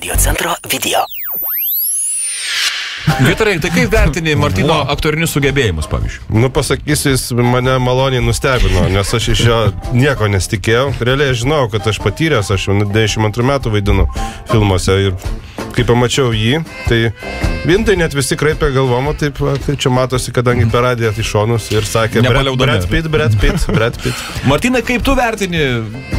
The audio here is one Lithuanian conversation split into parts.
Radio centro video. Vytarai, tai kaip vertini Martyno aktorinius sugebėjimus, pavyzdžiui? Nu, pasakysiu, jis mane maloniai nustebino, nes aš iš jo nieko nesitikėjau. Realiai žinau, kad aš patyręs, aš jau 92 metų vaidinu filmuose ir kai pamačiau jį, tai Vintai net visi kraipė galvomą, taip, tai čia matosi, kadangi per radiją į šonus ir sakė, Brad Pitt. Martynai, kaip tu vertini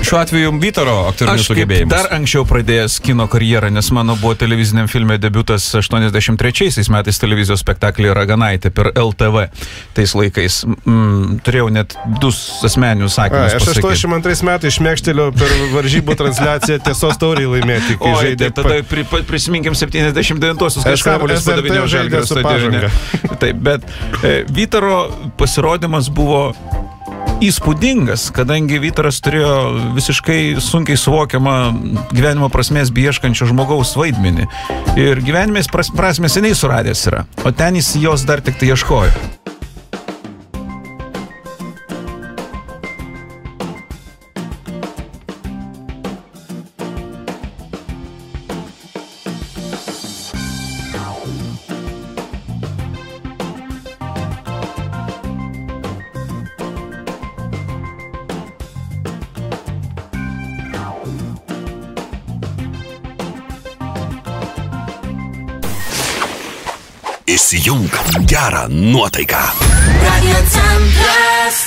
šiuo atveju Vytaro aktorinius sugebėjimus? Aš dar anksčiau pradėjęs kino karjerą, nes mano buvo televiziniam filme debiutas 83 metais televizijos spektaklį Raganaitė per LTV tais laikais. Turėjau net 2 asmeninius sakinius pasakyti. Aš 82 metais išmėkštėliau per varžybų transliaciją Tiesos taurį laimėti, kai žaidė. Tada prisiminkim 79-osius, kai kamuolis padavinėjo Žalgirio stadione. Taip, bet Vytaro pasirodymas buvo įspūdingas, kadangi Vytaras turėjo visiškai sunkiai suvokiamą gyvenimo prasmės beieškančio žmogaus vaidmenį. Ir gyvenimės prasmė seniai suradęs yra, o ten jis jos dar tik tai ieškojo. Įsijunk gerą nuotaiką. Radio centras.